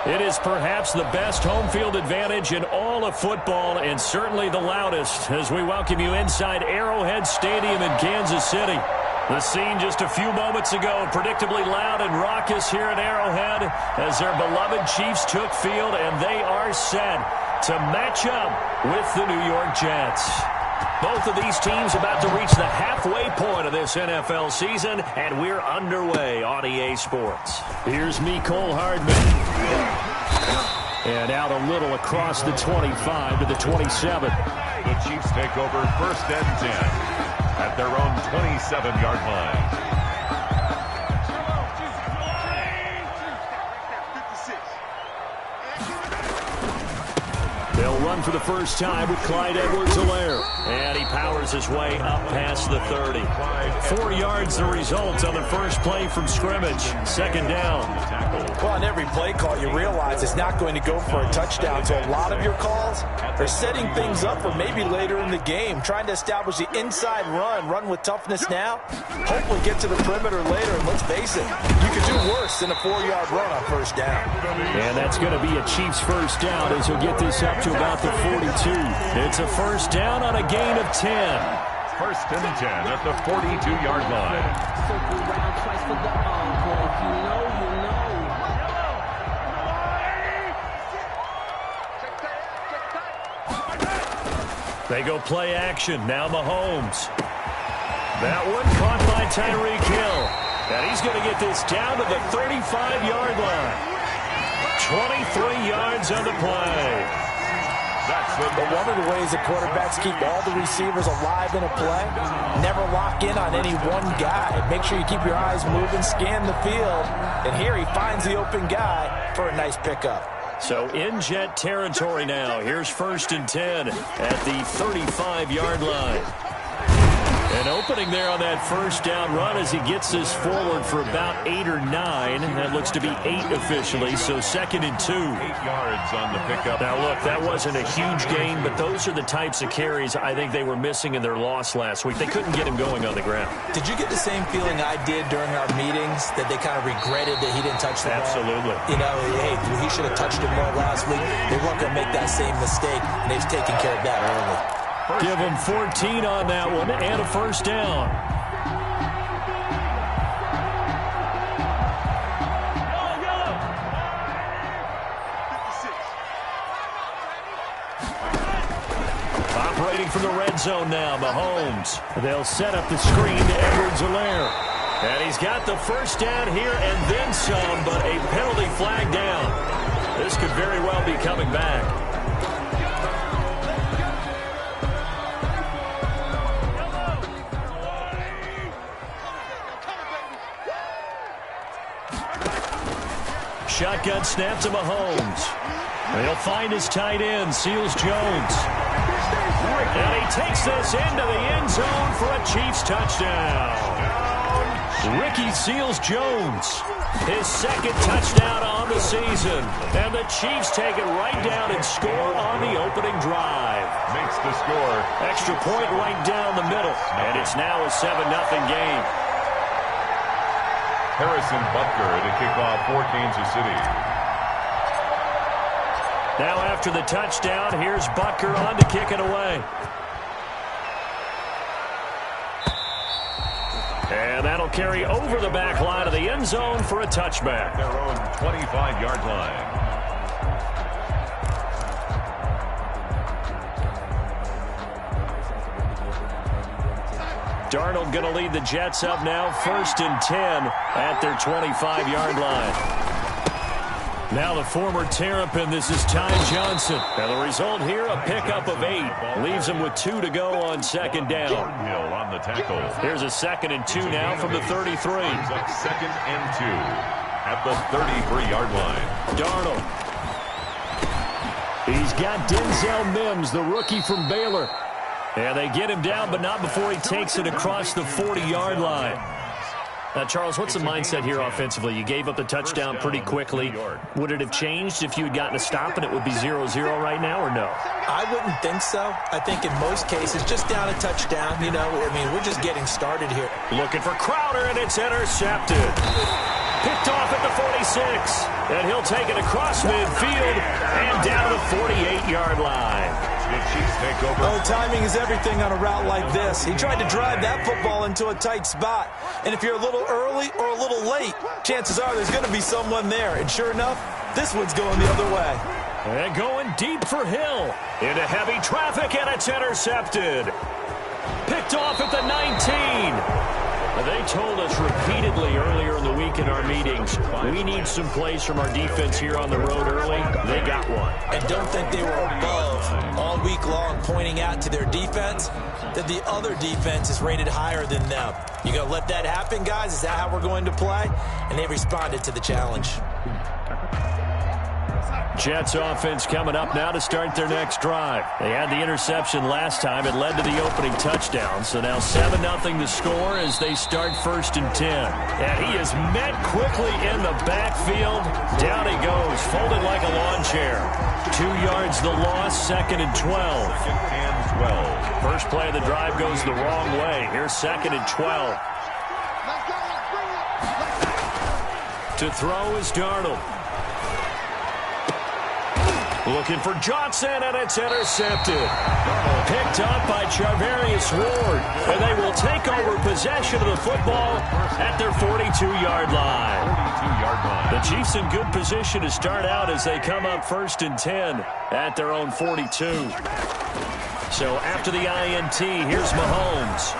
It is perhaps the best home field advantage in all of football, and certainly the loudest, as we welcome you inside Arrowhead Stadium in Kansas City. The scene just a few moments ago, predictably loud and raucous here at Arrowhead as their beloved Chiefs took field, and they are set to match up with the New York Jets. Both of these teams about to reach the halfway point of this NFL season, and we're underway on EA Sports. Here's Mecole Hardman. And out a little across the 25 to the 27. The Chiefs take over 1st and 10 at their own 27-yard line. They'll run for the first time with Clyde Edwards-Helaire. And he powers his way up past the 30. 4 yards the result on the first play from scrimmage. 2nd down. Well, on every play call, you realize it's not going to go for a touchdown. So a lot of your calls are setting things up for maybe later in the game, trying to establish the inside run with toughness now, hopefully get to the perimeter later. And let's face it, you could do worse than a 4-yard run on 1st down. And that's going to be a Chiefs first down as he'll get this up to about the 42. It's a first down on a gain of 10. 1st and 10 at the 42-yard line. They go play action. Now Mahomes. That one caught by Tyreek Hill. And he's going to get this down to the 35-yard line. 23 yards on the play. But one of the ways that quarterbacks keep all the receivers alive in a play, never lock in on any one guy. Make sure you keep your eyes moving, scan the field. And here he finds the open guy for a nice pickup. So in Jet territory now. Here's 1st and 10 at the 35-yard line. An opening there on that first down run as he gets this forward for about 8 or 9. That looks to be 8 officially, so 2nd and 2. 8 yards on the pickup. Now, look, that wasn't a huge gain, but those are the types of carries I think they were missing in their loss last week. They couldn't get him going on the ground. Did you get the same feeling I did during our meetings, that they kind of regretted that he didn't touch the ball? Absolutely. You know, hey, he should have touched it more last week. They weren't going to make that same mistake, and they've taken care of that early. Give them 14 on that one and a first down. Operating from the red zone now, Mahomes. They'll set up the screen to Edwards-Helaire. And he's got the first down here and then some, but a penalty flag down. This could very well be coming back. Shotgun snap to Mahomes. He'll find his tight end, Seals-Jones. And he takes this into the end zone for a Chiefs touchdown. Ricky Seals-Jones, his 2nd touchdown on the season. And the Chiefs take it right down and score on the opening drive. Makes the score. Extra point right down the middle. And it's now a 7-0 game. Harrison Butker to kick off for Kansas City. Now after the touchdown, here's Butker on to kick it away. And that'll carry over the back line of the end zone for a touchback. Their own 25-yard line. Darnold going to lead the Jets up now, 1st and 10 at their 25-yard line. Now the former Terrapin, this is Ty Johnson. And the result here, a pickup of 8. Leaves him with 2 to go on 2nd down. Hill on the tackle. Here's a 2nd and 2 now from the 33. He's up 2nd and 2 at the 33-yard line. Darnold. He's got Denzel Mims, the rookie from Baylor. And they get him down, but not before he takes it across the 40-yard line. Now, Charles, what's the mindset here offensively? You gave up the touchdown pretty quickly. Would it have changed if you had gotten a stop and it would be 0-0 right now, or no? I wouldn't think so. I think in most cases, just down a touchdown, you know, I mean, we're just getting started here. Looking for Crowder, and it's intercepted. Picked off at the 46. And he'll take it across midfield and down to the 48-yard line. The Chiefs take over. Oh, timing is everything on a route like this. He tried to drive that football into a tight spot. And if you're a little early or a little late, chances are there's going to be someone there. And sure enough, this one's going the other way. And going deep for Hill. Into heavy traffic, and it's intercepted. Picked off at the 19. They told us repeatedly earlier in the week in our meetings, we need some plays from our defense here on the road early. They got one. And don't think they were above all week long pointing out to their defense that the other defense is rated higher than them. You going to let that happen, guys? Is that how we're going to play? And they responded to the challenge. Jets offense coming up now to start their next drive. They had the interception last time. It led to the opening touchdown. So now 7-0 the score as they start 1st and 10. And he is met quickly in the backfield. Down he goes, folded like a lawn chair. 2 yards the loss, 2nd and 12. 2nd and 12. First play of the drive goes the wrong way. Here's 2nd and 12. To throw is Darnold. Looking for Johnson, and it's intercepted. Picked up by Charvarius Ward, and they will take over possession of the football at their 42-yard line. 42-yard line. The Chiefs in good position to start out as they come up 1st and 10 at their own 42. So after the INT, here's Mahomes.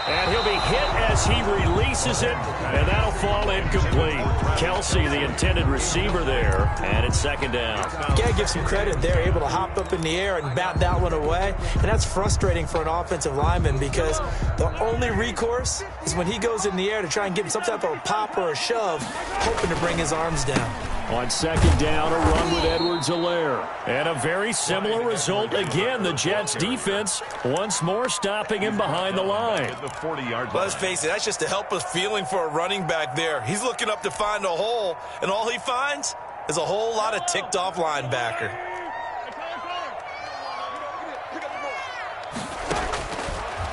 And he'll be hit as he releases it, and that'll fall incomplete. Kelsey, the intended receiver there, and it's 2nd down. Gotta give some credit there, able to hop up in the air and bat that one away. And that's frustrating for an offensive lineman because the only recourse is when he goes in the air to try and get some type of a pop or a shove, hoping to bring his arms down. On 2nd down, a run with Edwards-Helaire. And a very similar result again. The Jets defense once more stopping him behind the line. The 40-yard line. Let's face it, that's just a helpless feeling for a running back there. He's looking up to find a hole, and all he finds is a whole lot of ticked-off linebacker.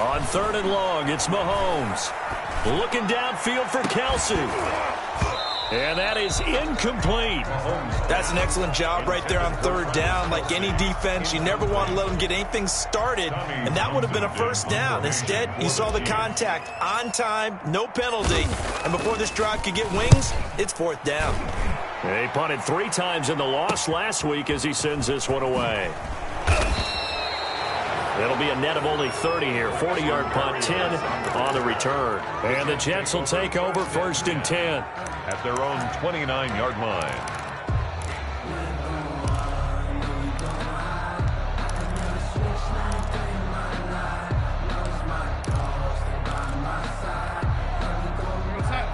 On 3rd and long, it's Mahomes. Looking downfield for Kelsey. And that is incomplete. That's an excellent job right there on 3rd down. Like any defense, you never want to let them get anything started, and that would have been a 1st down. Instead, you saw the contact on time, no penalty. And before this drive could get wings, it's 4th down. He punted 3 times in the loss last week as he sends this one away. It'll be a net of only 30 here. 40-yard punt, 10 on the return. And the Jets will take over 1st and 10. At their own 29-yard line.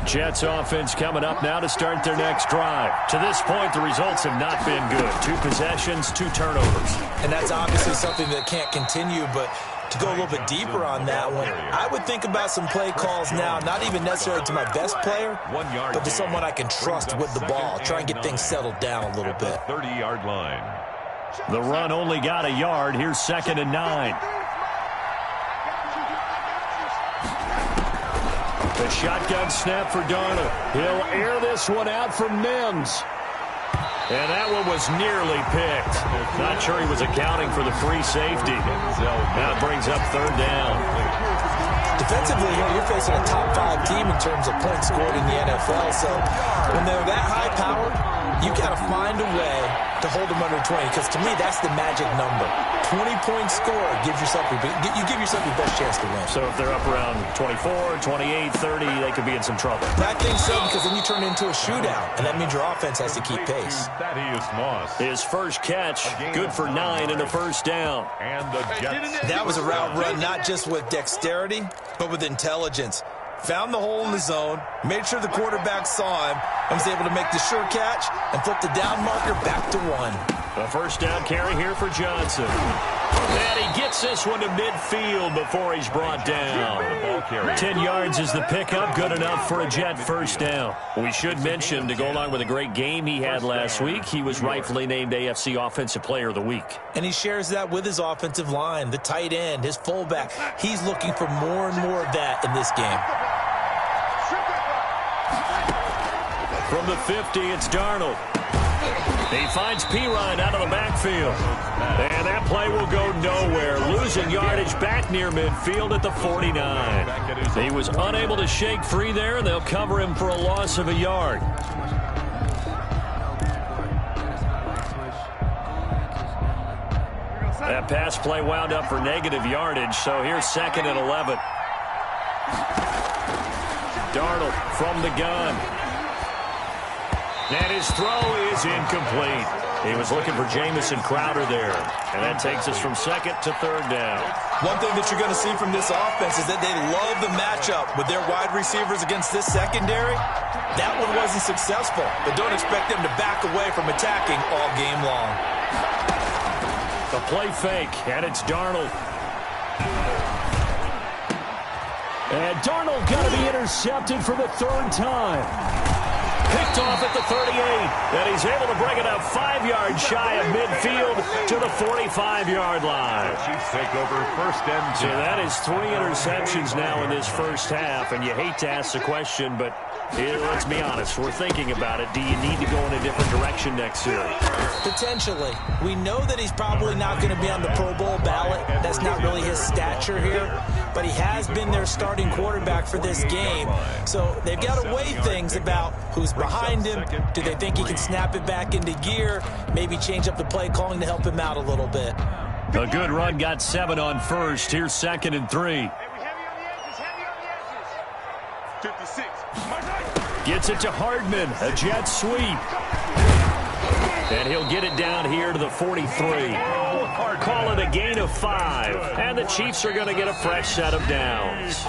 Jets offense coming up now to start their next drive. To this point, the results have not been good. 2 possessions, 2 turnovers. And that's obviously something that can't continue, but to go a little bit deeper on that one, I would think about some play calls now, not even necessarily to my best player, but to someone I can trust with the ball. Try and get things settled down a little bit. 30-yard line. The run only got a yard. Here's 2nd and 9. The shotgun snap for Darnold. He'll air this one out for Mims. And that one was nearly picked. Not sure he was accounting for the free safety. Now it brings up 3rd down. Defensively here, you're facing a top 5 team in terms of points scored in the NFL. So when they're that high powered, you got to find a way to hold them under 20. Because to me, that's the magic number. 20-point score gives yourself your best chance to win. So if they're up around 24, 28, 30, they could be in some trouble. I think so, because then you turn it into a shootout, and that means your offense has to keep pace. Thaddeus Moss. His first catch, good for 9 and a 1st down. And the Jets. That was a route run not just with dexterity, but with intelligence. Found the hole in the zone, made sure the quarterback saw him, and was able to make the sure catch and flip the down marker back to 1. A 1st down carry here for Johnson. And he gets this one to midfield before he's brought down. 10 yards is the pickup, good enough for a Jet 1st down. We should mention, to go along with a great game he had last week, he was rightfully named AFC Offensive Player of the Week. And he shares that with his offensive line, the tight end, his fullback. He's looking for more and more of that in this game. From the 50, it's Darnold. He finds Pirine out of the backfield. And that play will go nowhere. Losing yardage back near midfield at the 49. He was unable to shake free there, and they'll cover him for a loss of a yard. That pass play wound up for negative yardage, so here's 2nd and 11. Darnold from the gun. And his throw is incomplete. He was looking for Jamison Crowder there. And that takes us from 2nd to 3rd down. One thing that you're going to see from this offense is that they love the matchup with their wide receivers against this secondary. That one wasn't successful, but don't expect them to back away from attacking all game long. The play fake, and it's Darnold. And Darnold got to be intercepted for the 3rd time. Picked off at the 38, and he's able to bring it up 5 yards shy of midfield to the 45-yard line. Chiefs take over 1st and 10. So that is 3 interceptions now in this first half, and you hate to ask the question, but let's be honest, we're thinking about it. Do you need to go in a different direction next series? Potentially. We know that he's probably not going to be on the Pro Bowl ballot. That's not really his stature here. But he has been their starting quarterback for this game. So they've got to weigh things about who's behind him. Do they think he can snap it back into gear? Maybe change up the play calling to help him out a little bit. A good run got 7 on first. Here's 2nd and 3. 56. Gets it to Hardman. A jet sweep. And he'll get it down here to the 43. Call it a gain of 5. And the Chiefs are going to get a fresh set of downs.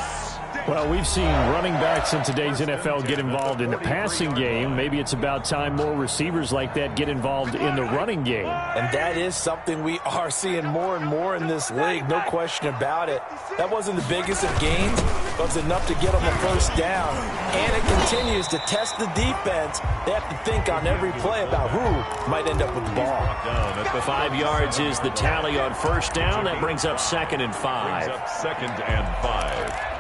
Well, we've seen running backs in today's NFL get involved in the passing game. Maybe it's about time more receivers like that get involved in the running game. And that is something we are seeing more and more in this league, no question about it. That wasn't the biggest of gains, but it was enough to get them a first down. And it continues to test the defense. They have to think on every play about who might end up with the ball. 5 yards is the tally on first down. That brings up 2nd and 5. Brings up 2nd and 5.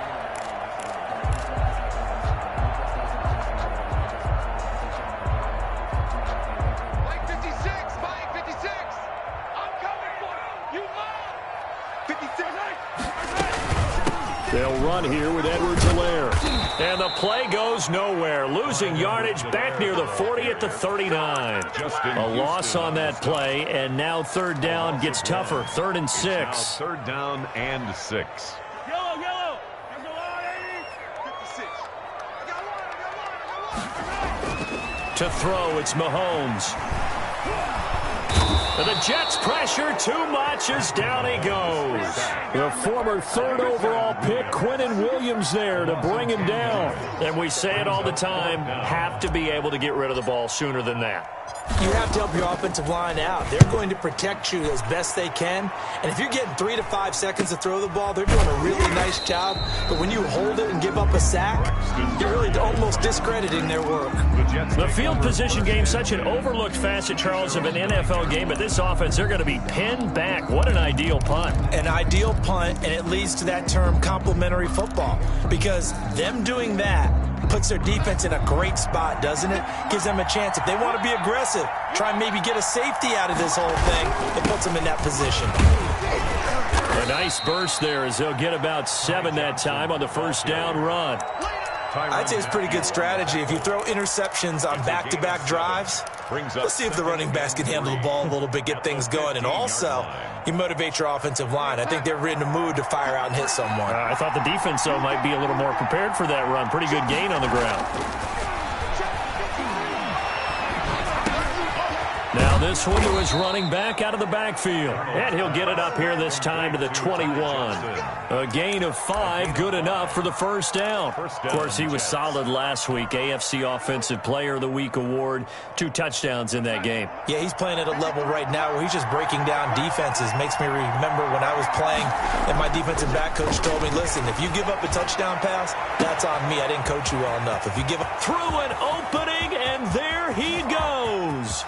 They'll run here with Edwards-Helaire. And the play goes nowhere. Losing yardage back near the 40 at the 39. A loss on that play, and now 3rd down gets tougher. 3rd and 6. Now 3rd down and 6. Yellow. To throw, it's Mahomes. And the Jets pressure too much as down he goes. The former 3rd overall pick, Quinnen Williams there to bring him down. And we say it all the time, have to be able to get rid of the ball sooner than that. You have to help your offensive line out. They're going to protect you as best they can. And if you're getting 3 to 5 seconds to throw the ball, they're doing a really nice job. But when you hold it and give up a sack, you're really almost discrediting their work. The field position game, such an overlooked facet, Charles, of an NFL game. But this offense, they're going to be pinned back. What an ideal punt. An ideal punt, and it leads to that term complementary football. Because them doing that puts their defense in a great spot, doesn't it? Gives them a chance. If they want to be aggressive, try and maybe get a safety out of this whole thing, it puts them in that position. A nice burst there as they'll get about 7 that time on the first down run. I'd say it's pretty good strategy. If you throw interceptions on back-to-back drives, let's see if the running backs can handle the ball a little bit, get things going. And also, you motivate your offensive line. I think they're in the mood to fire out and hit someone. I thought the defense, though, might be a little more prepared for that run. Pretty good gain on the ground. Now this one to his running back out of the backfield. And he'll get it up here this time to the 21. A gain of 5, good enough for the first down. Of course, he was solid last week. AFC Offensive Player of the Week award. 2 touchdowns in that game. Yeah, he's playing at a level right now where he's just breaking down defenses. Makes me remember when I was playing and my defensive back coach told me, listen, if you give up a touchdown pass, that's on me. I didn't coach you well enough. If you give up... Through an opening, and there he goes.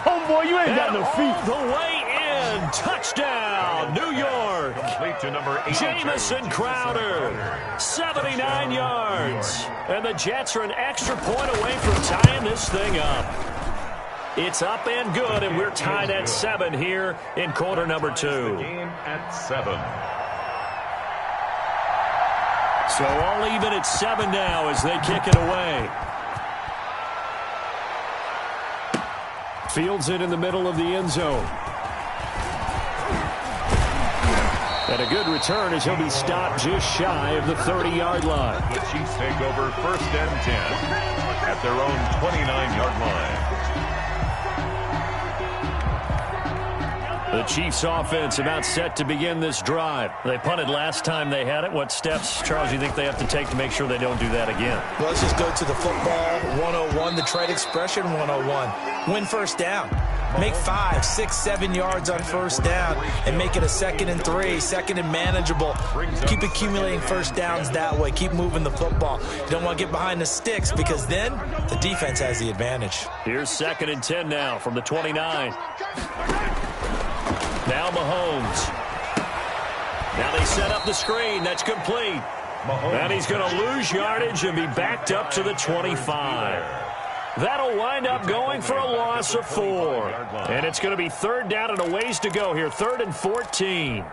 Oh, boy, you ain't got no feet. All the way in. Touchdown, New York. Complete to number 8. Jamison Crowder, 79 yards. And the Jets are an extra point away from tying this thing up. It's up and good, and we're tied at 7 here in quarter number 2. The game at 7. So all even at 7 now as they kick it away. Fields it in the middle of the end zone. And a good return as he'll be stopped just shy of the 30-yard line. The Chiefs take over 1st and 10 at their own 29-yard line. The Chiefs offense about set to begin this drive. They punted last time they had it. What steps, Charles, you think they have to take to make sure they don't do that again? Well, let's just go to the football 101, the trade expression 101. Win first down. Make 5, 6, 7 yards on first down and make it a 2nd and 3, 2nd and manageable. Keep accumulating first downs that way. Keep moving the football. You don't want to get behind the sticks because then the defense has the advantage. Here's 2nd and 10 now from the 29. Now Mahomes. Now they set up the screen. That's complete. And he's going to lose yardage and be backed up to the 25. That'll wind up going for a loss of 4. And it's going to be 3rd down and a ways to go here. 3rd and 14.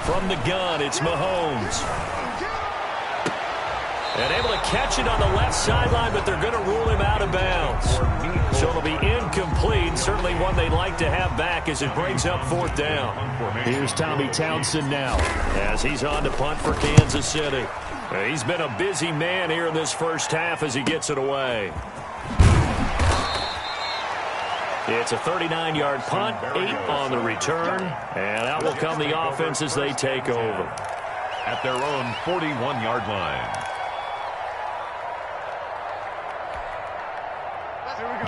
From the gun, it's Mahomes. And able to catch it on the left sideline, but they're going to rule him out of bounds. So it'll be incomplete. Certainly one they'd like to have back as it brings up 4th down. Here's Tommy Townsend now as he's on to punt for Kansas City. He's been a busy man here in this first half as he gets it away. It's a 39-yard punt, 8 on the return, and out will come the offense as they take over. At their own 41-yard line.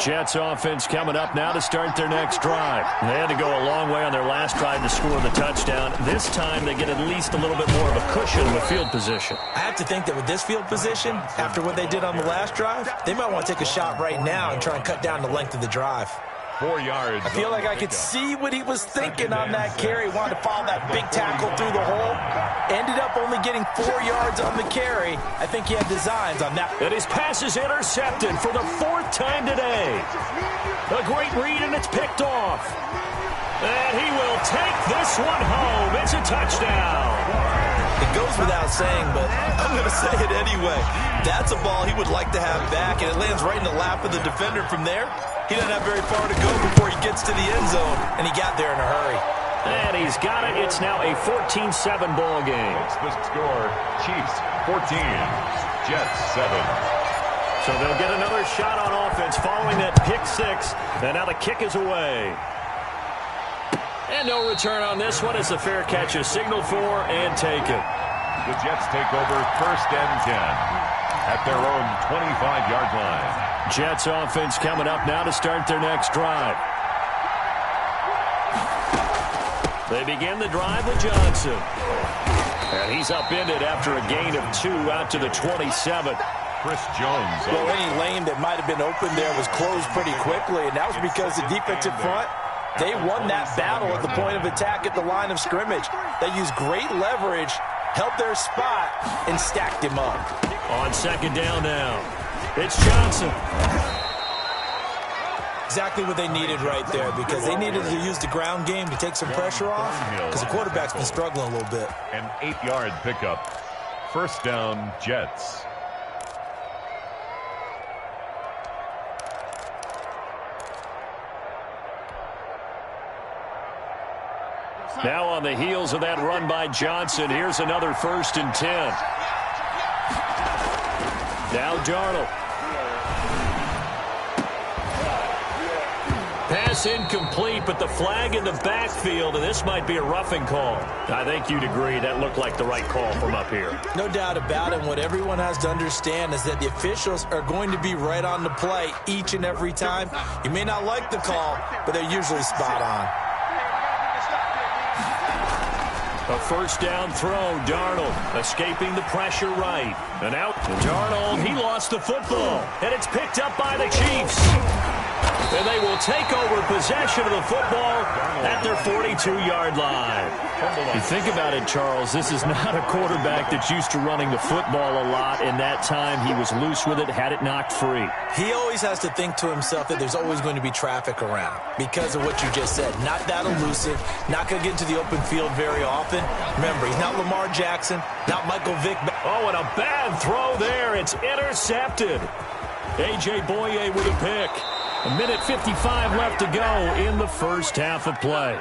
Jets offense coming up now to start their next drive. They had to go a long way on their last drive to score the touchdown. This time they get at least a little bit more of a cushion with field position. I have to think that with this field position, after what they did on the last drive, they might want to take a shot right now and try and cut down the length of the drive. 4 yards. I feel like I could see what he was thinking on that carry. Wanted to follow that big tackle through the hole. Ended up only getting 4 yards on the carry. I think he had designs on that. And his pass is intercepted for the 4th time today. A great read, and it's picked off. And he will take this one home. It's a touchdown. It goes without saying, but I'm going to say it anyway. That's a ball he would like to have back, and it lands right in the lap of the defender from there. He doesn't have very far to go before he gets to the end zone, and he got there in a hurry. And he's got it. It's now a 14-7 ball game. It's the score. Chiefs 14, Jets 7. So they'll get another shot on offense following that pick 6, and now the kick is away. And no return on this one as the fair catch is signaled for and taken. The Jets take over 1st and 10 at their own 25-yard line. Jets offense coming up now to start their next drive. They begin the drive with Johnson. And he's upended after a gain of 2 out to the 27. Chris Jones. Well, any lane that might have been open there was closed pretty quickly, and that was because the defensive front, they won that battle at the point of attack at the line of scrimmage. They used great leverage, held their spot, and stacked him up. On 2nd down now, it's Johnson. Exactly what they needed right there, because they needed to use the ground game to take some pressure off, because the quarterback's been struggling a little bit. An 8-yard pickup. 1st down, Jets. Now on the heels of that run by Johnson, here's another 1st and 10. Now Darnold. Pass incomplete, but the flag in the backfield, and this might be a roughing call. I think you'd agree that looked like the right call from up here. No doubt about it. What everyone has to understand is that the officials are going to be right on the play each and every time. You may not like the call, but they're usually spot on. A first down throw. Darnold escaping the pressure right. And out. Darnold, he lost the football. And it's picked up by the Chiefs. And they will take over possession of the football at their 42-yard line. You think about it, Charles, this is not a quarterback that's used to running the football a lot. In that time, he was loose with it, had it knocked free. He always has to think to himself that there's always going to be traffic around because of what you just said. Not that elusive, not going to get into the open field very often. Remember, he's not Lamar Jackson, not Michael Vick. Oh, and a bad throw there. It's intercepted. A.J. Boye with a pick. A minute 55 left to go in the first half of play.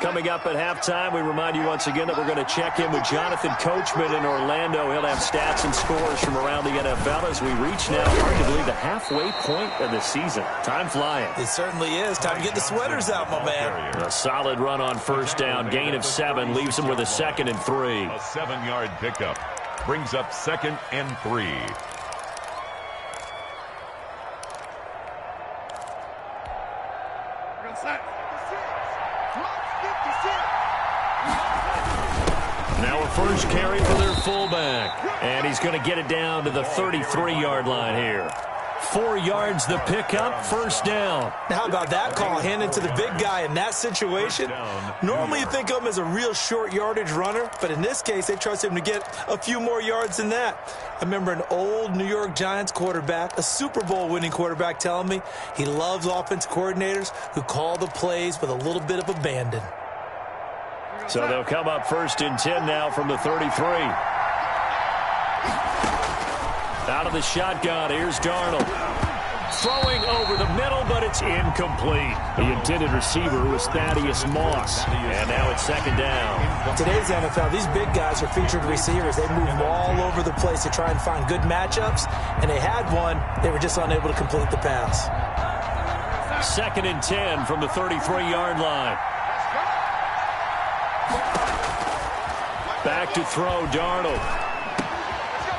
Coming up at halftime, we remind you once again that we're going to check in with Jonathan Coachman in Orlando. He'll have stats and scores from around the NFL as we reach now arguably the halfway point of the season. Time flying. It certainly is. Time to get the sweaters out, my man. A solid run on first down. Gain of 7 leaves him with a 2nd and 3. A 7-yard pickup brings up 2nd and 3. Now a first carry for their fullback. And he's going to get it down to the 33-yard line here. 4 yards the pickup, first down. Now how about that call? Handed to the big guy in that situation. Normally you think of him as a real short yardage runner, but in this case they trust him to get a few more yards than that. I remember an old New York Giants quarterback, a Super Bowl winning quarterback, telling me he loves offensive coordinators who call the plays with a little bit of abandon. So they'll come up 1st and 10 now from the 33. Out of the shotgun, here's Darnold. Throwing over the middle, but it's incomplete. The intended receiver was Thaddeus Moss. And now it's 2nd down. In today's NFL, these big guys are featured receivers. They move all over the place to try and find good matchups. And they had one. They were just unable to complete the pass. 2nd and 10 from the 33-yard line. Back to throw, Darnold.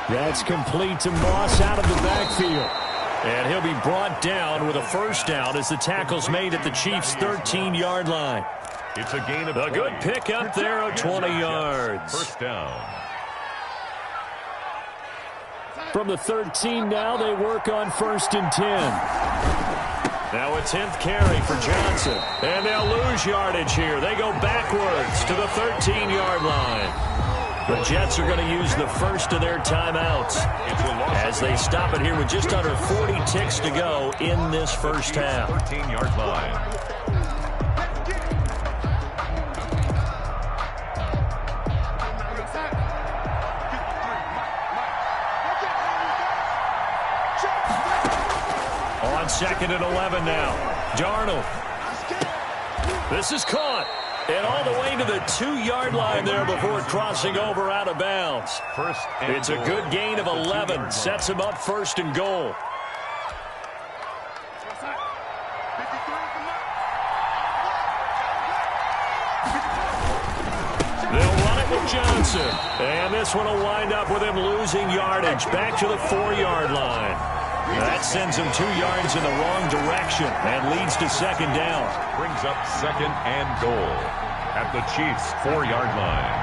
That's complete to Moss out of the backfield. And he'll be brought down with a first down as the tackle's made at the Chiefs' 13-yard line. It's a gain of a good pickup there of 20 yards. First down. From the 13 now, they work on 1st and 10. Now a 10th carry for Johnson. And they'll lose yardage here. They go backwards to the 13-yard line. The Jets are going to use the first of their timeouts as they stop it here with just under 40 ticks to go in this first half. 13-yard line. On 2nd and 11 now. Darnold. This is caught. And all the way to the 2-yard line there before crossing over out of bounds. It's a good gain of 11. Sets him up 1st and goal. They'll run it with Johnson. And this one will wind up with him losing yardage. Back to the 4-yard line. That sends him 2 yards in the wrong direction and leads to 2nd down. Brings up 2nd and goal at the Chiefs' 4-yard line.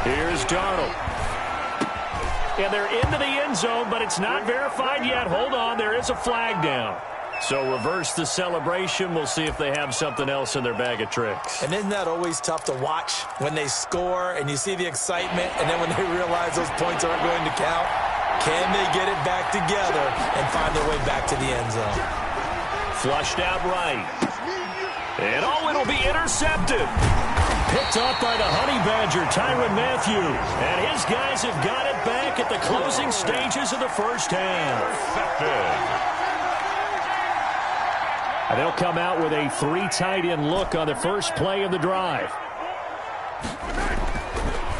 Here's Darnold. And they're into the end zone, but it's not verified yet. Hold on, there is a flag down. So reverse the celebration. We'll see if they have something else in their bag of tricks. And isn't that always tough to watch when they score and you see the excitement, and then when they realize those points aren't going to count? Can they get it back together and find their way back to the end zone? Flushed out right. And it'll be intercepted. Picked off by the Honey Badger, Tyrann Mathieu. And his guys have got it back at the closing stages of the first half. Intercepted. And they'll come out with a 3 tight end look on the first play of the drive.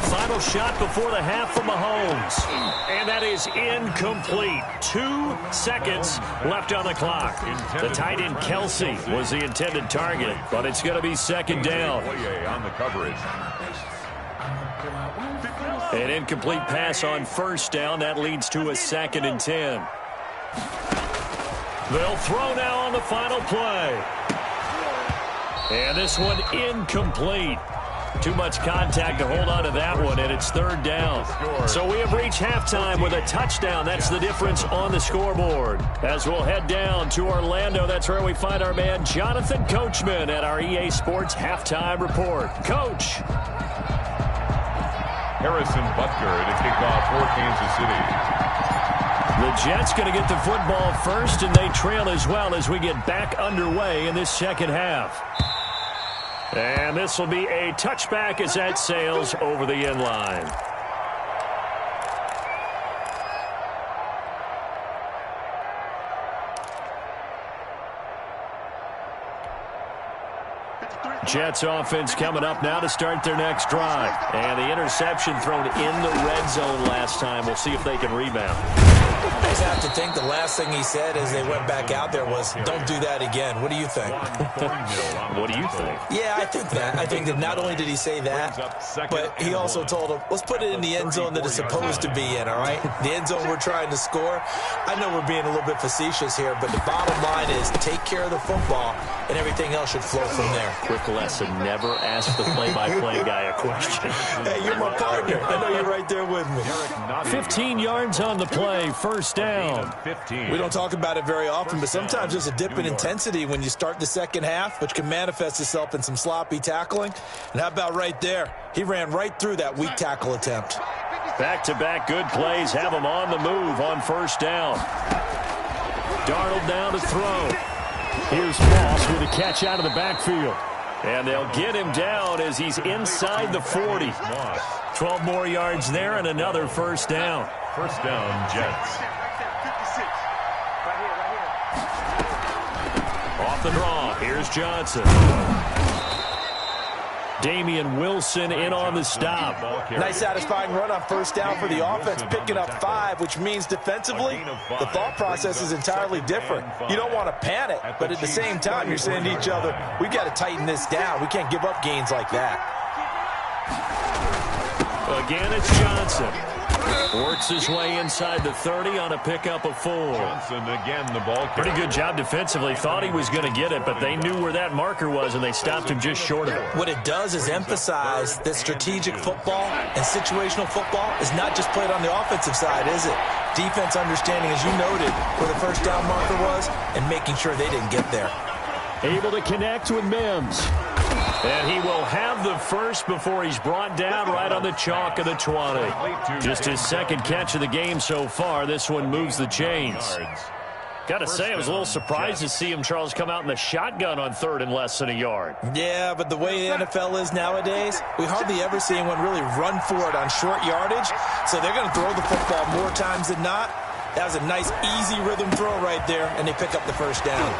Final shot before the half from Mahomes. And that is incomplete. 2 seconds left on the clock. The tight end Kelsey was the intended target, but it's going to be 2nd down. On the coverage. An incomplete pass on 1st down. That leads to a 2nd and 10. They'll throw now on the final play. And this one incomplete. Too much contact to hold on to that one, and it's third down. So we have reached halftime with a touchdown. That's the difference on the scoreboard. As we'll head down to Orlando, that's where we find our man Jonathan Coachman at our EA Sports Halftime Report. Coach. Harrison Butker to kick off for Kansas City. The Jets going to get the football first, and they trail as well as we get back underway in this second half. And this will be a touchback as that sails over the end line. Jets offense coming up now to start their next drive. And the interception thrown in the red zone last time. We'll see if they can rebound. I just have to think the last thing he said as they went back out there was, don't do that again. What do you think? What do you think? Yeah, I think that. I think that not only did he say that, but he also told him, let's put it in the end zone that it's supposed to be in, all right? The end zone we're trying to score. I know we're being a little bit facetious here, but the bottom line is take care of the football, and everything else should flow from there. Quick lesson, never ask the play-by-play guy a question. Hey, you're my partner. I know you're right there with me. 15 yards on the play, first down. We don't talk about it very often, but sometimes there's a dip in intensity when you start the second half, which can manifest itself in some sloppy tackling. And how about right there? He ran right through that weak tackle attempt. Back-to-back good plays have him on the move on first down. Darnold down to throw. Here's Moss with a catch out of the backfield. And they'll get him down as he's inside the 40. 12 more yards there and another first down. First down, Jets. Off the draw, here's Johnson. Damian Wilson in on the stop. Nice satisfying run on first down for the offense, picking up 5, which means defensively, the thought process is entirely different. You don't want to panic, but at the same time, you're saying to each other, we've got to tighten this down. We can't give up gains like that. Again, it's Johnson. Works his way inside the 30 on a pickup of 4. Johnson again, the ball carrier. Pretty good job defensively. Thought he was going to get it, but they knew where that marker was, and they stopped him just short of it. What it does is emphasize that strategic football and situational football is not just played on the offensive side, is it? Defense understanding, as you noted, where the first down marker was and making sure they didn't get there. Able to connect with Mims. And he will have the first before he's brought down right on the chalk of the 20. Just his second catch of the game so far. This one moves the chains. Got to say, I was a little surprised to see him, Charles, come out in the shotgun on third and less than a yard. Yeah, but the way the NFL is nowadays, we hardly ever see anyone really run for it on short yardage. So they're going to throw the football more times than not. That was a nice, easy rhythm throw right there, and they pick up the first down.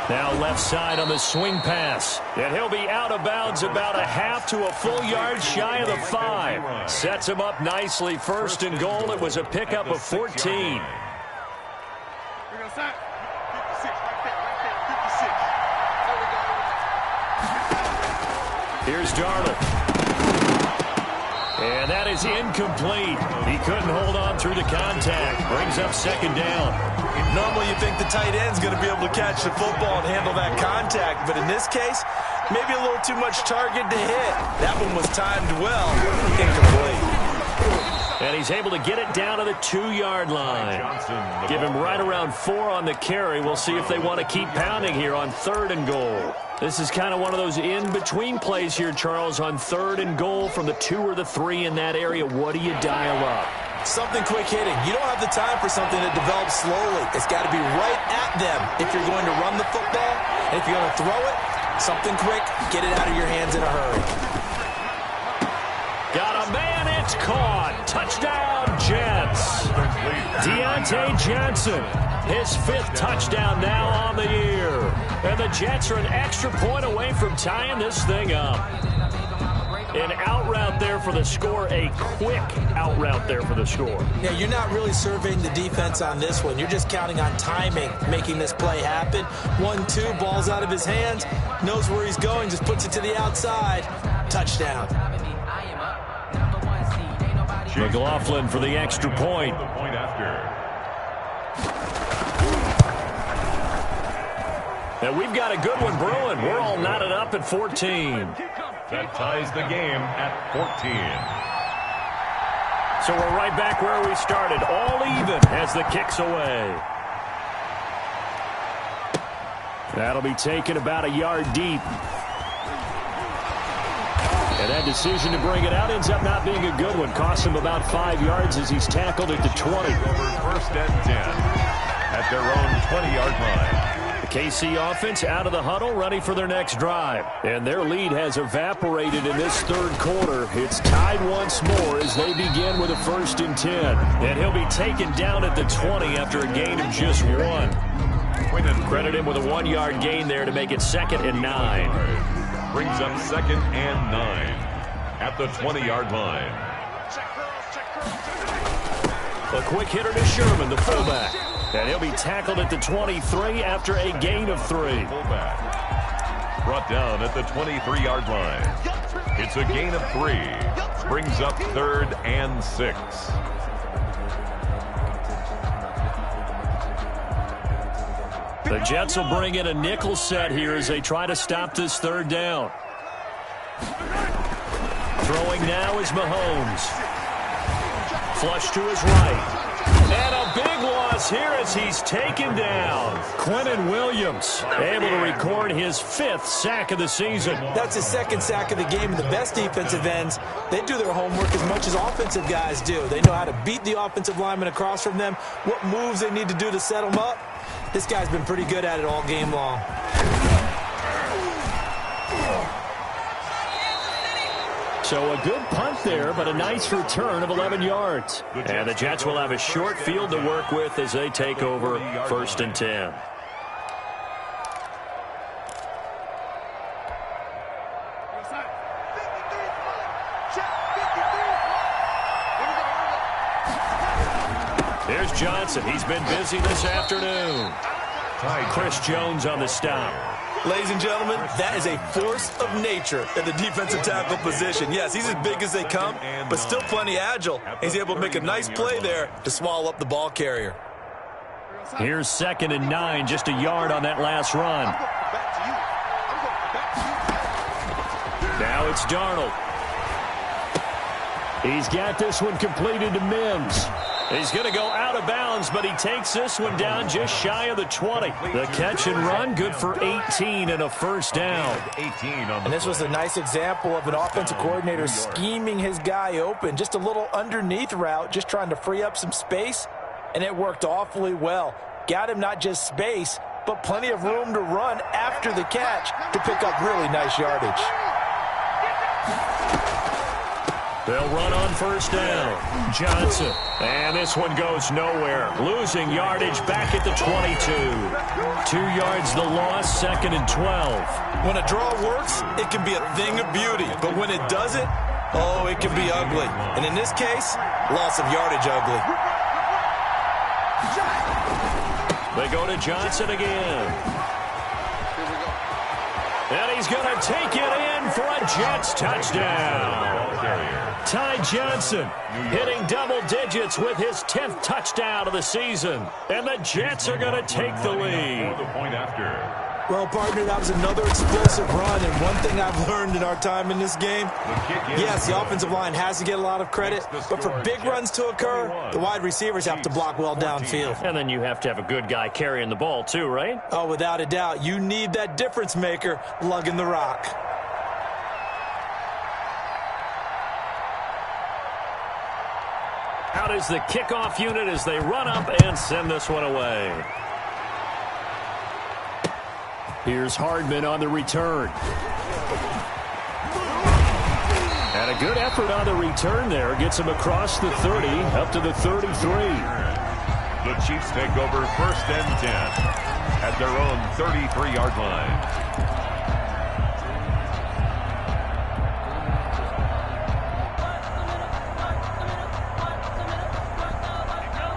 Now left side on the swing pass. And he'll be out of bounds about a half to a full yard shy of the 5. Sets him up nicely. First and goal. It was a pickup of 14. Here's Darnold. And that is incomplete. He couldn't hold on through the contact. Brings up second down. Normally you think the tight end's going to be able to catch the football and handle that contact, but in this case, maybe a little too much target to hit. That one was timed well. Incomplete. And he's able to get it down to the 2-yard line. Give him right around 4 on the carry. We'll see if they want to keep pounding here on third and goal. This is kind of one of those in-between plays here, Charles, on third and goal from the 2 or the 3 in that area. What do you dial up? Something quick hitting. You don't have the time for something that develops slowly. It's got to be right at them if you're going to run the football. And if you're going to throw it, something quick, get it out of your hands in a hurry. Got a man, it's caught. Touchdown, Jets. Deontay Johnson, his 5th touchdown now on the year. And the Jets are an extra point away from tying this thing up. An out route there for the score, a quick out route there for the score. Yeah, you're not really surveying the defense on this one. You're just counting on timing, making this play happen. 1-2, ball's out of his hands, knows where he's going, just puts it to the outside. Touchdown. McLaughlin for the extra point. And we've got a good one brewing. We're all knotted up at 14. That ties the game at 14. So we're right back where we started, all even as the kick's away. That'll be taken about a yard deep. And that decision to bring it out ends up not being a good one. Costs him about 5 yards as he's tackled at the 20. First and 10 at their own 20-yard line. The KC offense out of the huddle, ready for their next drive. And their lead has evaporated in this third quarter. It's tied once more as they begin with a 1st and 10. And he'll be taken down at the 20 after a gain of just 1. Credit him with a 1-yard gain there to make it 2nd and 9. Brings up 2nd and 9 at the 20-yard line. A quick hitter to Sherman, the fullback. And he'll be tackled at the 23 after a gain of 3. Fullback. Brought down at the 23-yard line. It's a gain of 3. Brings up 3rd and 6. The Jets will bring in a nickel set here as they try to stop this 3rd down. Throwing now is Mahomes. Flush to his right. And a big loss here as he's taken down. Quentin Williams able to record his 5th sack of the season. That's his 2nd sack of the game. And the best defensive ends, they do their homework as much as offensive guys do. They know how to beat the offensive lineman across from them, what moves they need to do to set them up. This guy's been pretty good at it all game long. So a good punt there, but a nice return of 11 yards. And the Jets will have a short field to work with as they take over 1st and 10. Here's Johnson. He's been busy this afternoon. Chris Jones on the stop. Ladies and gentlemen, that is a force of nature at the defensive tackle position. Yes, he's as big as they come, but still plenty agile. He's able to make a nice play there to swallow up the ball carrier. Here's 2nd and 9, just a yard on that last run. Now it's Darnold. He's got this one completed to Mims. He's going to go out of bounds, but he takes this one down just shy of the 20. The catch and run, good for 18 and a 1st down. And this was a nice example of an offensive coordinator scheming his guy open. Just a little underneath route, just trying to free up some space, and it worked awfully well. Got him not just space, but plenty of room to run after the catch to pick up really nice yardage. They'll run on 1st down. Johnson. And this one goes nowhere. Losing yardage back at the 22. 2 yards the loss, 2nd and 12. When a draw works, it can be a thing of beauty. But when it doesn't, oh, it can be ugly. And in this case, loss of yardage ugly. They go to Johnson again. And he's going to take it in for a Jets touchdown. Ty Johnson hitting double digits with his 10th touchdown of the season. And the Jets are going to take the lead. Well, partner, that was another explosive run. And one thing I've learned in our time in this game, yes, the offensive line has to get a lot of credit. But for big runs to occur, the wide receivers have to block well downfield. And then you have to have a good guy carrying the ball too, right? Oh, without a doubt. You need that difference maker lugging the rock. Out is the kickoff unit as they run up and send this one away. Here's Hardman on the return. And a good effort on the return there. Gets him across the 30, up to the 33. The Chiefs take over 1st and 10 at their own 33-yard line.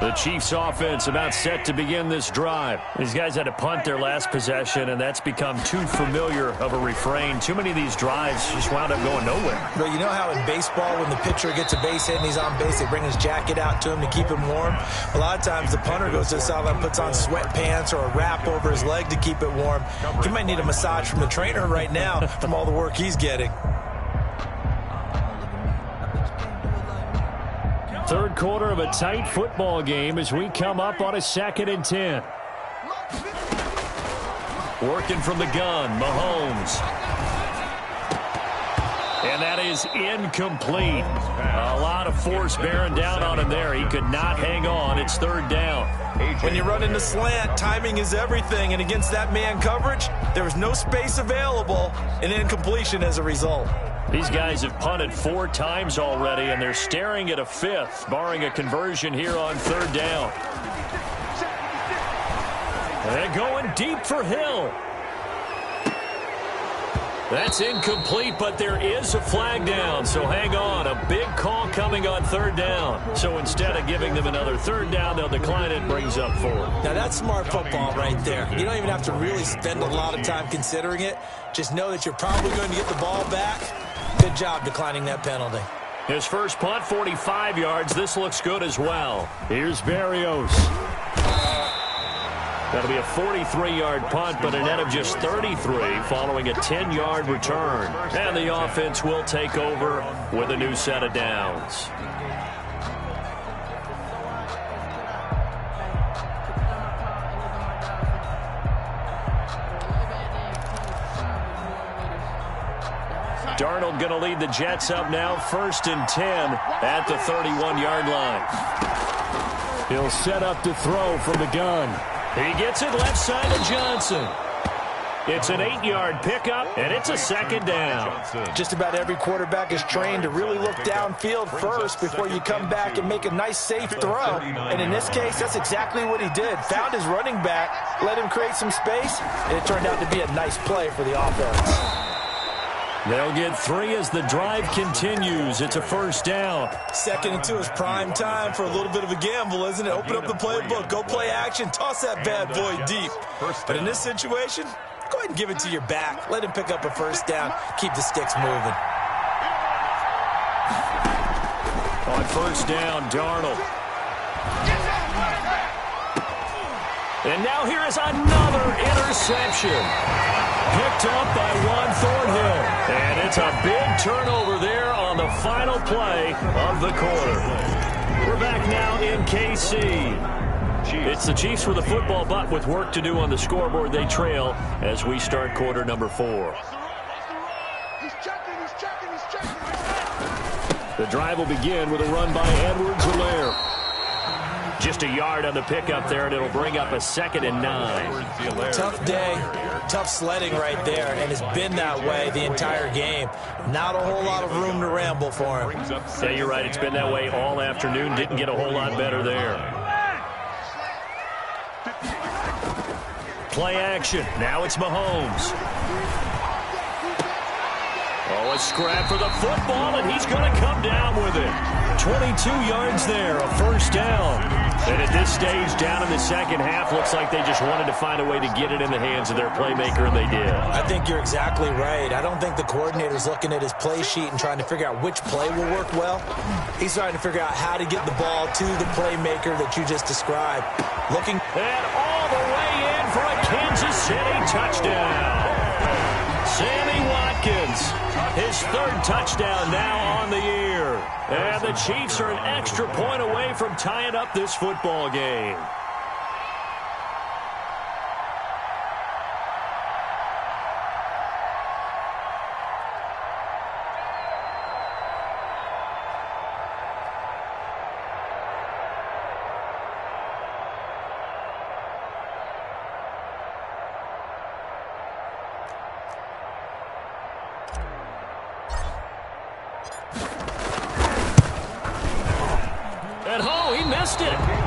The Chiefs offense about set to begin this drive. These guys had to punt their last possession, and that's become too familiar of a refrain. Too many of these drives just wound up going nowhere. But you know how in baseball, when the pitcher gets a base hit and he's on base, they bring his jacket out to him to keep him warm? A lot of times the punter goes to the sideline and puts on sweatpants or a wrap over his leg to keep it warm. He might need a massage from the trainer right now from all the work he's getting. Third quarter of a tight football game as we come up on a 2nd and 10. Working from the gun, Mahomes. And that is incomplete. A lot of force bearing down on him there. He could not hang on. It's 3rd down. When you run into slant, timing is everything. And against that man coverage, there was no space available, and incompletion as a result. These guys have punted 4 times already, and they're staring at a 5th, barring a conversion here on 3rd down. They're going deep for Hill. That's incomplete, but there is a flag down, so hang on. A big call coming on 3rd down. So instead of giving them another 3rd down, they'll decline it, brings up 4. Now that's smart football right there. You don't even have to really spend a lot of time considering it. Just know that you're probably going to get the ball back. Good job declining that penalty. His first punt, 45 yards. This looks good as well. Here's Berrios. That'll be a 43-yard punt, but a net of just 33 following a 10-yard return. And the offense will take over with a new set of downs. Darnold going to lead the Jets up now, 1st and 10 at the 31-yard line. He'll set up to throw from the gun. He gets it left side of Johnson. It's an 8-yard pickup, and it's a 2nd down. Just about every quarterback is trained to really look downfield first before you come back and make a nice, safe throw. And in this case, that's exactly what he did. Found his running back, let him create some space, and it turned out to be a nice play for the offense. They'll get 3 as the drive continues. It's a 1st down. 2nd and 2 is prime time for a little bit of a gamble, isn't it? Open up the playbook, go play action, toss that bad boy deep. But in this situation, go ahead and give it to your back. Let him pick up a 1st down. Keep the sticks moving. On 1st down, Darnold. And now here is another interception. Picked up by Juan Thornhill. And it's a big turnover there on the final play of the quarter. We're back now in KC. It's the Chiefs with the football, but with work to do on the scoreboard, they trail as we start quarter number 4. The drive will begin with a run by Edwards-Helaire. Just a yard on the pickup there, and it'll bring up a 2nd and 9. Tough day, tough sledding right there, and it's been that way the entire game. Not a whole lot of room to ramble for him. Yeah, you're right. It's been that way all afternoon. Didn't get a whole lot better there. Play action. Now it's Mahomes. Oh, a scrap for the football, and he's going to come down with it. 22 yards there, a 1st down. And at this stage, down in the second half, looks like they just wanted to find a way to get it in the hands of their playmaker, and they did. I think you're exactly right. I don't think the coordinator's looking at his play sheet and trying to figure out which play will work well. He's trying to figure out how to get the ball to the playmaker that you just described. And all the way in for a Kansas City touchdown. Sammy Watkins, his 3rd touchdown now on the year. And the Chiefs are an extra point away from tying up this football game.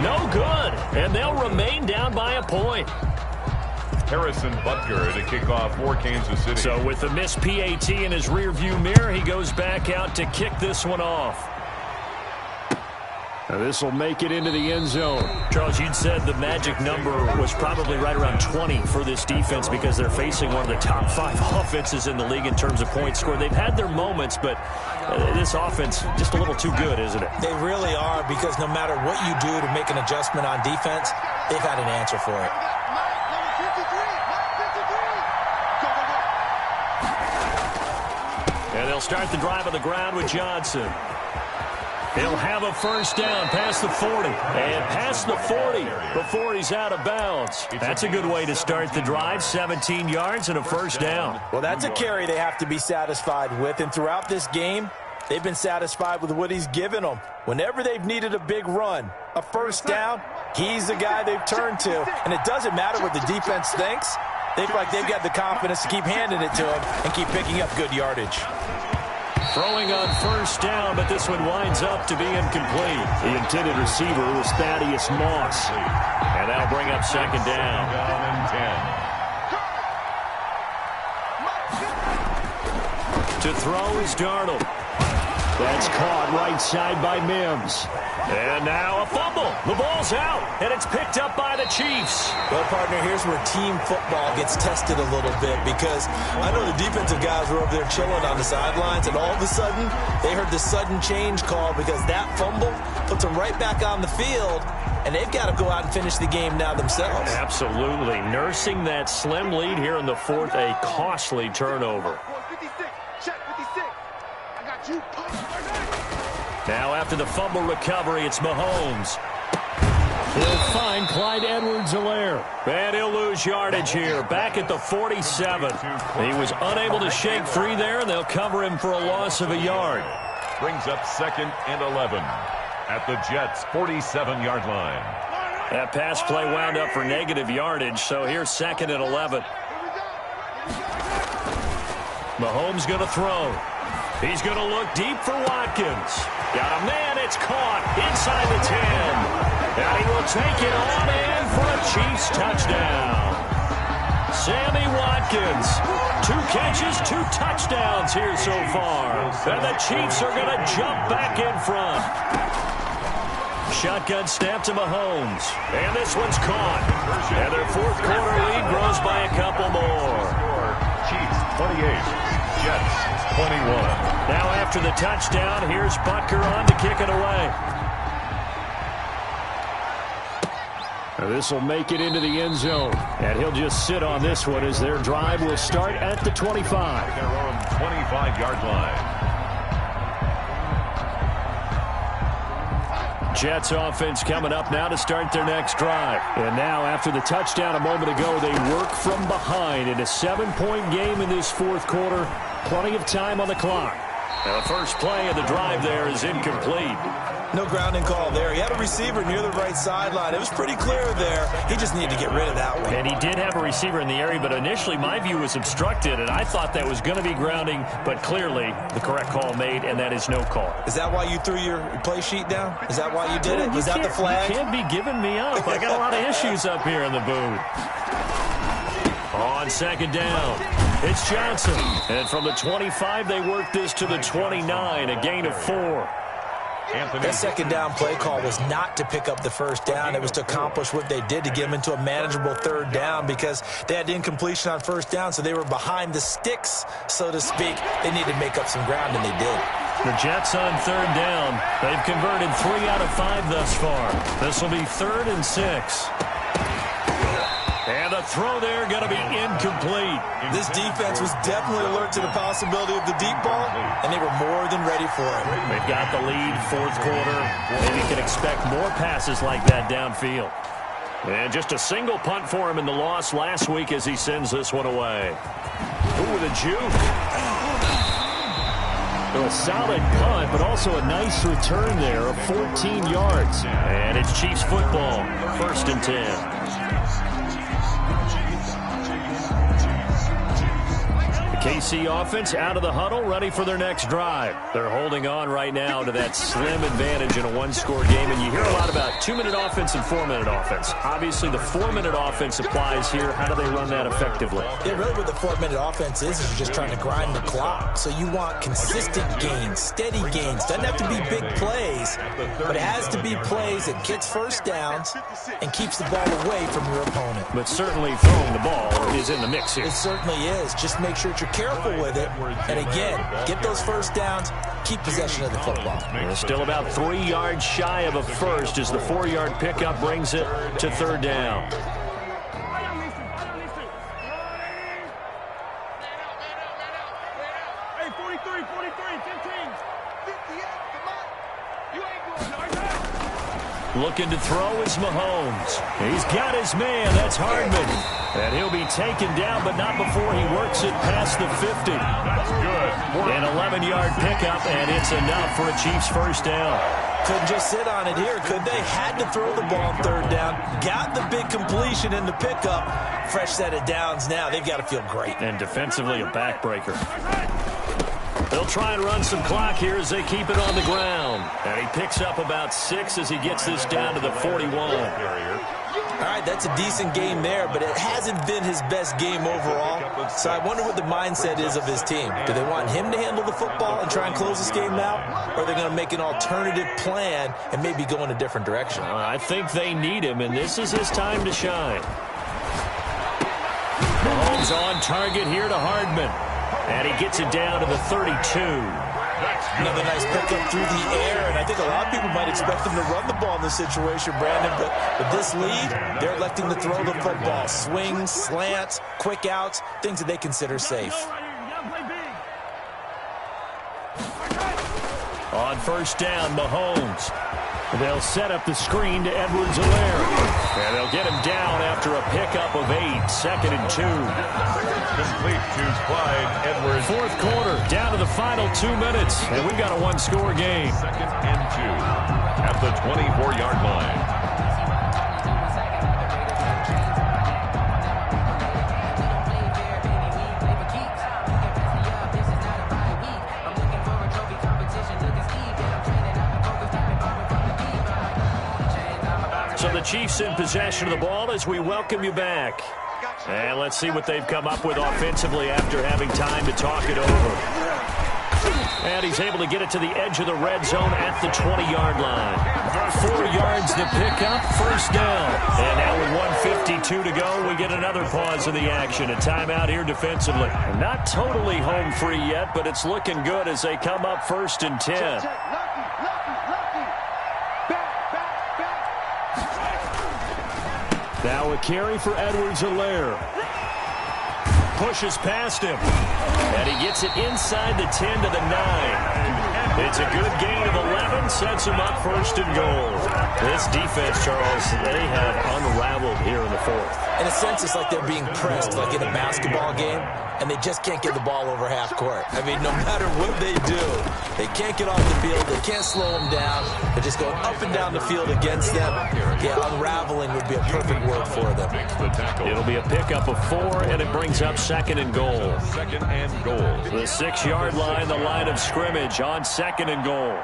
No good, and they'll remain down by a point. Harrison Butker to kick off for Kansas City. So with the missed PAT in his rearview mirror, he goes back out to kick this one off. This will make it into the end zone. Charles, you'd said the magic number was probably right around 20 for this defense because they're facing one of the top 5 offenses in the league in terms of points scored. They've had their moments, but this offense just a little too good, isn't it? They really are, because no matter what you do to make an adjustment on defense, they've had an answer for it. And they'll start the drive on the ground with Johnson. He'll have a first down past the 40. And past the 40 before he's out of bounds. That's a good way to start the drive. 17 yards and a first down. Well, that's a carry they have to be satisfied with. And throughout this game, they've been satisfied with what he's given them. Whenever they've needed a big run, a first down, he's the guy they've turned to. And it doesn't matter what the defense thinks. They feel like they've got the confidence to keep handing it to him and keep picking up good yardage. Throwing on first down, but this one winds up to be incomplete. The intended receiver was Thaddeus Moss. And that'll bring up second down. To throw is Darnold. That's caught right side by Mims. And now a fumble. The ball's out, and it's picked up by the Chiefs. Well, partner, here's where team football gets tested a little bit, because I know the defensive guys were over there chilling on the sidelines, and all of a sudden, they heard the sudden change call because that fumble puts them right back on the field, and they've got to go out and finish the game now themselves. Absolutely. Nursing that slim lead here in the fourth, a costly turnover. Now after the fumble recovery, it's Mahomes. He'll find Clyde Edwards-Helaire. And he'll lose yardage here, back at the 47. He was unable to shake free there, and they'll cover him for a loss of a yard. Brings up 2nd and 11 at the Jets' 47-yard line. That pass play wound up for negative yardage, so here's 2nd and 11. Mahomes going to throw. He's going to look deep for Watkins. Got a man, it's caught inside the 10. And he will take it on in for a Chiefs touchdown. Sammy Watkins, 2 catches, 2 touchdowns here so far. And the Chiefs are going to jump back in front. Shotgun snap to Mahomes. And this one's caught. And their fourth quarter lead grows by a couple more. Chiefs 28. Jets 21. Now after the touchdown, here's Butker on to kick it away. This will make it into the end zone. And he'll just sit on this one as their drive will start at the 25. Their own 25-yard line. Jets offense coming up now to start their next drive. And now after the touchdown a moment ago, they work from behind in a 7-point game in this fourth quarter. Plenty of time on the clock. Now the first play of the drive there is incomplete. No grounding call there. He had a receiver near the right sideline. It was pretty clear there. He just needed to get rid of that one. And he did have a receiver in the area, but initially my view was obstructed, and I thought that was going to be grounding, but clearly the correct call made, and that is no call. Is that why you threw your play sheet down? Is that why you did it? Was that the flag? You can't be giving me up. I got a lot of issues up here in the booth. On second down, it's Johnson. And from the 25, they work this to the 29, a gain of 4. That second down play call was not to pick up the first down. It was to accomplish what they did to get them into a manageable third down, because they had incompletion on first down, so they were behind the sticks, so to speak. They needed to make up some ground, and they did. The Jets on third down. They've converted 3 out of 5 thus far. This will be 3rd and 6. And the throw there going to be incomplete. This defense was definitely alert to the possibility of the deep ball, and they were more than ready for it. They've got the lead, fourth quarter. Maybe you can expect more passes like that downfield. And just a single punt for him in the loss last week as he sends this one away. Ooh, with a juke. So a solid punt, but also a nice return there of 14 yards. And it's Chiefs football, 1st and 10. KC offense out of the huddle, ready for their next drive. They're holding on right now to that slim advantage in a one-score game, and you hear a lot about 2-minute offense and 4-minute offense. Obviously, the 4-minute offense applies here. How do they run that effectively? Yeah, really what the 4-minute offense is you're just trying to grind the clock. So you want consistent gains, steady gains. Doesn't have to be big plays, but it has to be plays that gets first downs and keeps the ball away from your opponent. But certainly throwing the ball is in the mix here. It certainly is. Just make sure that you're careful with it. And again, get those first downs, keep possession of the football. They're still about 3 yards shy of a first as the 4-yard pickup brings it to third down. Looking to throw is Mahomes. He's got his man. That's Hardman. And he'll be taken down, but not before he works it past the 50. That's good. An 11-yard pickup, and it's enough for a Chiefs first down. Couldn't just sit on it here, could they? Had to throw the ball on third down. Got the big completion in the pickup. Fresh set of downs now. They've got to feel great. And defensively, a backbreaker. They'll try and run some clock here as they keep it on the ground. And he picks up about 6 as he gets this down to the 41. All right, that's a decent game there, but it hasn't been his best game overall. So I wonder what the mindset is of his team. Do they want him to handle the football and try and close this game out? Or are they going to make an alternative plan and maybe go in a different direction? I think they need him, and this is his time to shine. Mahomes on target here to Hardman. And he gets it down to the 32. Another nice pickup through the air, and I think a lot of people might expect them to run the ball in this situation, Brandon, but with this lead, they're electing to throw the football. Swings, slants, quick outs, things that they consider safe. On first down, Mahomes. They'll set up the screen to Edwards-Helaire. And they'll get him down after a pickup of 8, 2nd and 2. Complete to Clyde Edwards. Fourth quarter, down to the final 2 minutes, and we got a one-score game. 2nd and 2 at the 24-yard line. So the Chiefs in possession of the ball as we welcome you back. And let's see what they've come up with offensively after having time to talk it over. And he's able to get it to the edge of the red zone at the 20-yard line. 4 yards to pick up, first down. And now with 1:52 to go, we get another pause in the action. A timeout here defensively. Not totally home free yet, but it's looking good as they come up 1st and 10. Now a carry for Edwards-Helaire. Pushes past him. And he gets it inside the 10 to the 9. It's a good gain of 11. Sets him up 1st and goal. This defense, Charles, they have unraveled here in the 4th. In a sense, it's like they're being pressed like in a basketball game, and they just can't get the ball over half court. I mean, no matter what they do, they can't get off the field. They can't slow them down. They're just going up and down the field against them. Yeah, unraveling would be a perfect word for them. It'll be a pickup of 4, and it brings up 2nd and goal. 2nd and goal. The 6-yard line, the line of scrimmage on 2nd and goal.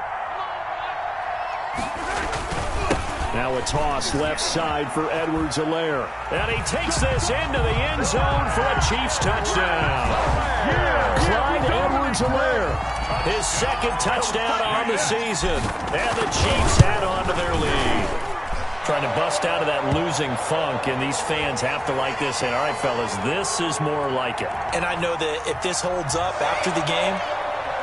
Now a toss left side for Edwards-Helaire. And he takes this into the end zone for a Chiefs touchdown. Clyde Edwards-Helaire, his 2nd touchdown on the season. And the Chiefs add on to their lead. Trying to bust out of that losing funk, and these fans have to like this. And all right, fellas, this is more like it. And I know that if this holds up after the game,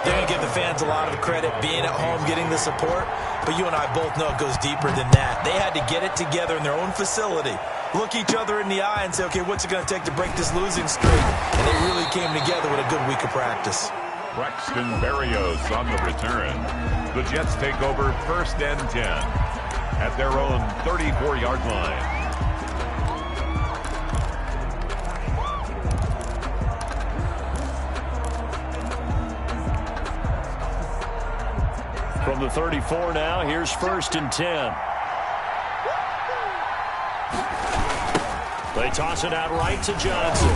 they're going to give the fans a lot of credit being at home, getting the support. But you and I both know it goes deeper than that. They had to get it together in their own facility, look each other in the eye and say, okay, what's it going to take to break this losing streak? And they really came together with a good week of practice. Braxton Berrios on the return. The Jets take over 1st and 10 at their own 34-yard line. From the 34 now, here's 1st and 10. They toss it out right to Johnson.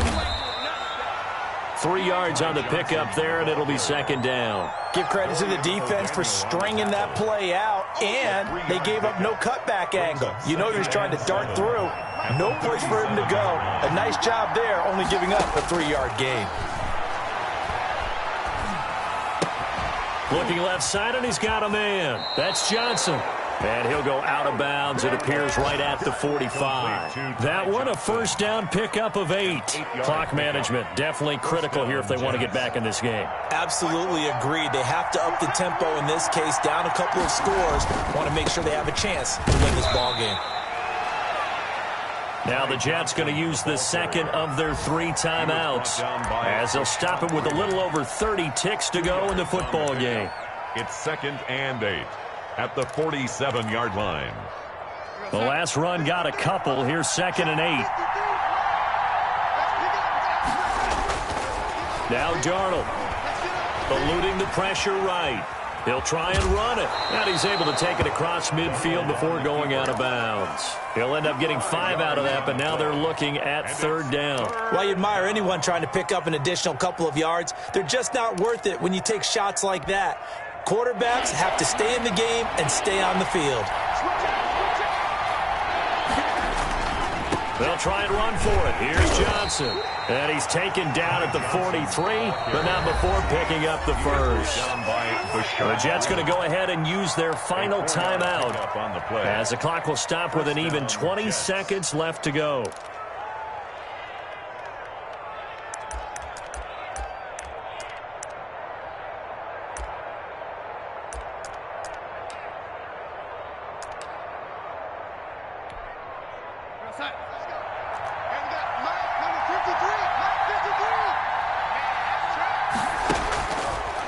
3 yards on the pickup there, and it'll be second down. Give credit to the defense for stringing that play out, and they gave up no cutback angle. You know he was trying to dart through. No place for him to go. A nice job there, only giving up a 3-yard gain. Looking left side, and he's got a man. That's Johnson. And he'll go out of bounds, it appears, right at the 45. That one, a first down pickup of 8. Clock management, definitely critical here if they want to get back in this game. Absolutely agreed. They have to up the tempo in this case, down a couple of scores. Want to make sure they have a chance to win this ball game. Now the Jets going to use the second of their 3 timeouts as they'll stop it with a little over 30 ticks to go in the football game. It's 2nd and 8 at the 47-yard line. The last run got a couple. Here's 2nd and 8. Now Darnold eluding the pressure right. He'll try and run it. And he's able to take it across midfield before going out of bounds. He'll end up getting 5 out of that, but now they're looking at 3rd down. Well, you admire anyone trying to pick up an additional couple of yards. They're just not worth it when you take shots like that. Quarterbacks have to stay in the game and stay on the field. They'll try and run for it. Here's Johnson. And he's taken down at the 43, but not before picking up the first. The Jets going to go ahead and use their final timeout as the clock will stop with an even 20 seconds left to go.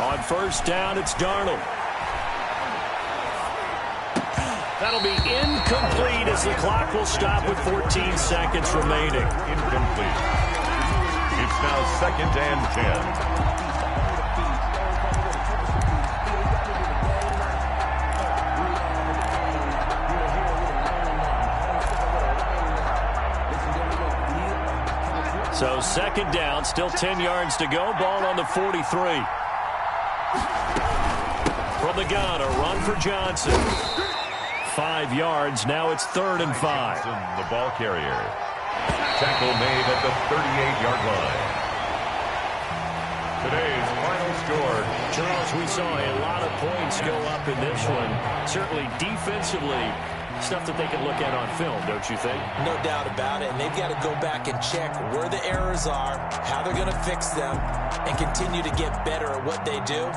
On first down, it's Darnold. That'll be incomplete as the clock will stop with 14 seconds remaining. Incomplete. It's now 2nd and 10. So 2nd down, still 10 yards to go. Ball on the 43. From the gun, a run for Johnson. 5 yards. Now it's 3rd and 5. The ball carrier. Tackle made at the 38-yard line. Today's final score. Charles, we saw a lot of points go up in this one. Certainly defensively, stuff that they can look at on film, don't you think? No doubt about it. And they've got to go back and check where the errors are, how they're going to fix them, and continue to get better at what they do.